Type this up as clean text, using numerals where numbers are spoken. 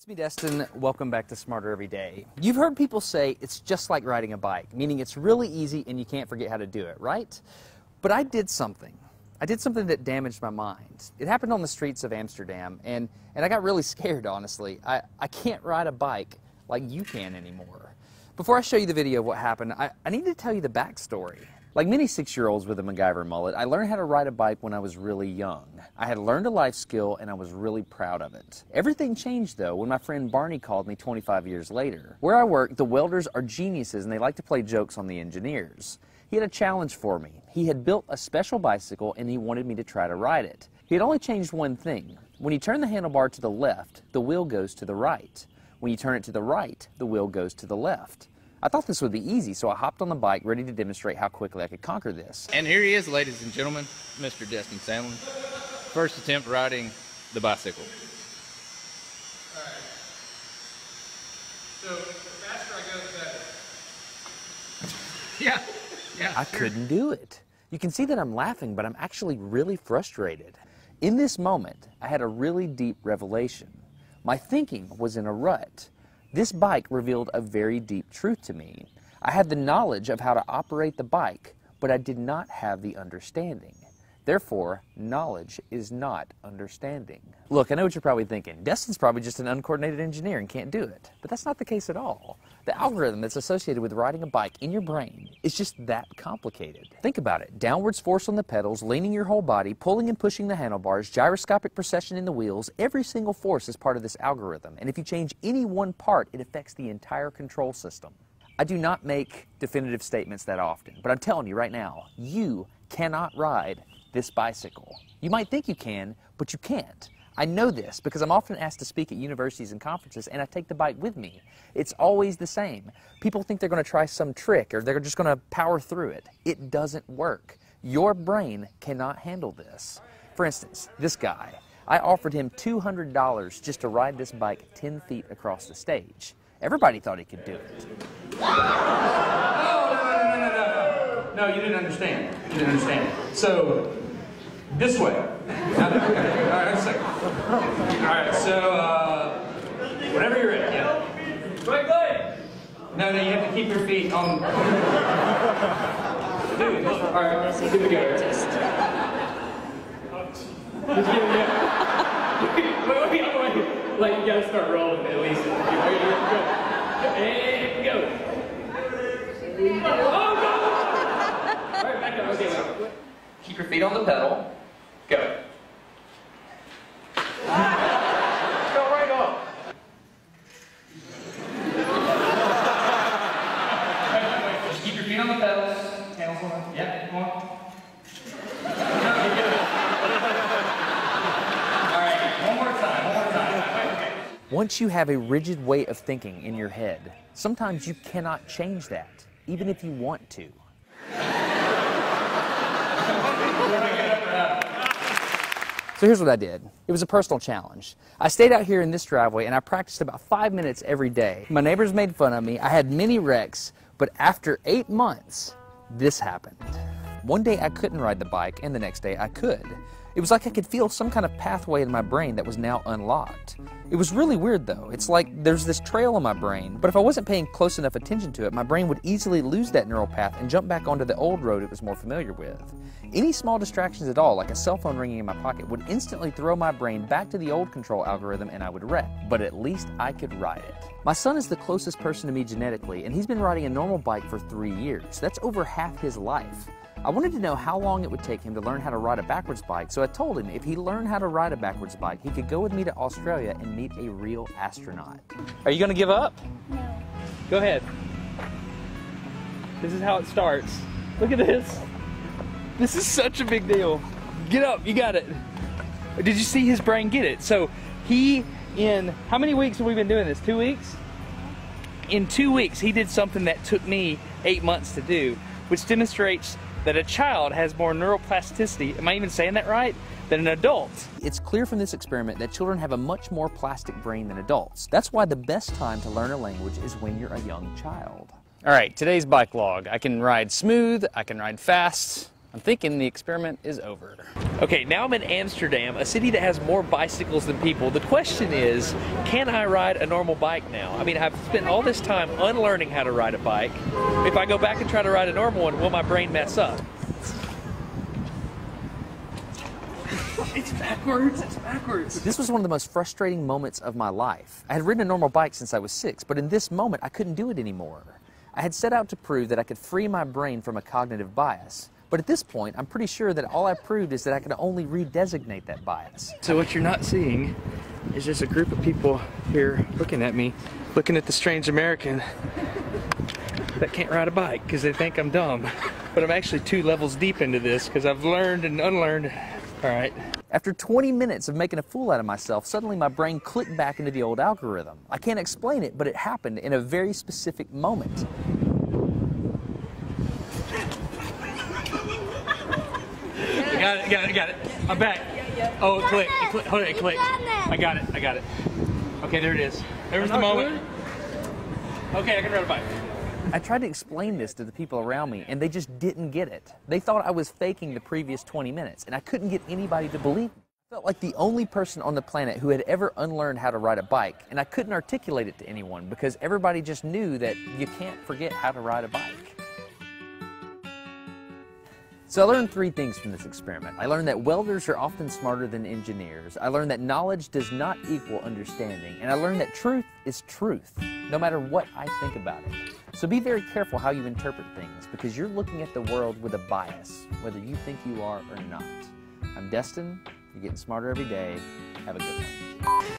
It's me, Destin. Welcome back to Smarter Every Day. You've heard people say it's just like riding a bike, meaning it's really easy and you can't forget how to do it, right? But I did something. I did something that damaged my mind. It happened on the streets of Amsterdam, and I got really scared, honestly. I can't ride a bike like you can anymore. Before I show you the video of what happened, I need to tell you the backstory. Like many 6-year-olds with a MacGyver mullet, I learned how to ride a bike when I was really young. I had learned a life skill and I was really proud of it. Everything changed though when my friend Barney called me 25 years later. Where I work, the welders are geniuses and they like to play jokes on the engineers. He had a challenge for me. He had built a special bicycle and he wanted me to try to ride it. He had only changed one thing. When you turn the handlebar to the left, the wheel goes to the right. When you turn it to the right, the wheel goes to the left. I thought this would be easy, so I hopped on the bike ready to demonstrate how quickly I could conquer this. And here he is, ladies and gentlemen, Mr. Destin Sandlin. First attempt riding the bicycle. All right. So the faster I go, the better. Yeah. I couldn't do it. You can see that I'm laughing, but I'm actually really frustrated. In this moment, I had a really deep revelation. My thinking was in a rut. This bike revealed a very deep truth to me. I had the knowledge of how to operate the bike, but I did not have the understanding. Therefore, knowledge is not understanding. Look, I know what you're probably thinking. Destin's probably just an uncoordinated engineer and can't do it. But that's not the case at all. The algorithm that's associated with riding a bike in your brain is just that complicated. Think about it. Downwards force on the pedals, leaning your whole body, pulling and pushing the handlebars, gyroscopic precession in the wheels, every single force is part of this algorithm. And if you change any one part, it affects the entire control system. I do not make definitive statements that often, but I'm telling you right now, you cannot ride this bicycle. You might think you can, but you can't. I know this because I'm often asked to speak at universities and conferences and I take the bike with me. It's always the same. People think they're going to try some trick or they're just going to power through it. It doesn't work. Your brain cannot handle this. For instance, this guy, I offered him $200 just to ride this bike 10 feet across the stage. Everybody thought he could do it. No, you didn't understand. You didn't understand. So, this way. All right, a second. All right, so, whenever you're ready, yeah. Right leg. No, you have to keep your feet on. Dude, look. All right, here we go. Wait. Like, you gotta start rolling at least. And go. Oh, go! All right, back up. Okay, wait. Keep your feet on the pedal. Go. Go right off. Just keep your feet on the pedals. Handles on. Yep, come on. All right, one more time. Okay. Once you have a rigid way of thinking in your head, sometimes you cannot change that, even if you want to. So here's what I did. It was a personal challenge. I stayed out here in this driveway and I practiced about 5 minutes every day. My neighbors made fun of me. I had many wrecks, but after 8 months, this happened. One day I couldn't ride the bike and the next day I could. It was like I could feel some kind of pathway in my brain that was now unlocked. It was really weird though. It's like there's this trail in my brain, but if I wasn't paying close enough attention to it, my brain would easily lose that neural path and jump back onto the old road it was more familiar with. Any small distractions at all, like a cell phone ringing in my pocket, would instantly throw my brain back to the old control algorithm and I would wreck. But at least I could ride it. My son is the closest person to me genetically, and he's been riding a normal bike for 3 years. That's over half his life. I wanted to know how long it would take him to learn how to ride a backwards bike, so I told him if he learned how to ride a backwards bike, he could go with me to Australia and meet a real astronaut. Are you going to give up? No. Go ahead. This is how it starts. Look at this. This is such a big deal. Get up, you got it. Did you see his brain get it? So in how many weeks have we been doing this? 2 weeks? In 2 weeks, he did something that took me 8 months to do, which demonstrates that a child has more neuroplasticity, am I even saying that right, than an adult. It's clear from this experiment that children have a much more plastic brain than adults. That's why the best time to learn a language is when you're a young child. All right, today's bike log. I can ride smooth, I can ride fast, I'm thinking the experiment is over. Okay, now I'm in Amsterdam, a city that has more bicycles than people. The question is, can I ride a normal bike now? I mean, I've spent all this time unlearning how to ride a bike. If I go back and try to ride a normal one, will my brain mess up? It's backwards, it's backwards. This was one of the most frustrating moments of my life. I had ridden a normal bike since I was 6, but in this moment, I couldn't do it anymore. I had set out to prove that I could free my brain from a cognitive bias. But at this point, I'm pretty sure that all I proved is that I could only redesignate that bias. So what you're not seeing is just a group of people here looking at me, looking at the strange American that can't ride a bike because they think I'm dumb. But I'm actually 2 levels deep into this because I've learned and unlearned. All right. After 20 minutes of making a fool out of myself, suddenly my brain clicked back into the old algorithm. I can't explain it, but it happened in a very specific moment. I got it. I'm back. Oh, it clicked. Hold it clicked. I got it. Okay, there it is. There was the moment. Okay, I can ride a bike. I tried to explain this to the people around me, and they just didn't get it. They thought I was faking the previous 20 minutes, and I couldn't get anybody to believe me. I felt like the only person on the planet who had ever unlearned how to ride a bike, and I couldn't articulate it to anyone because everybody just knew that you can't forget how to ride a bike. So I learned 3 things from this experiment. I learned that welders are often smarter than engineers. I learned that knowledge does not equal understanding. And I learned that truth is truth, no matter what I think about it. So be very careful how you interpret things, because you're looking at the world with a bias, whether you think you are or not. I'm Destin. You're getting smarter every day. Have a good one.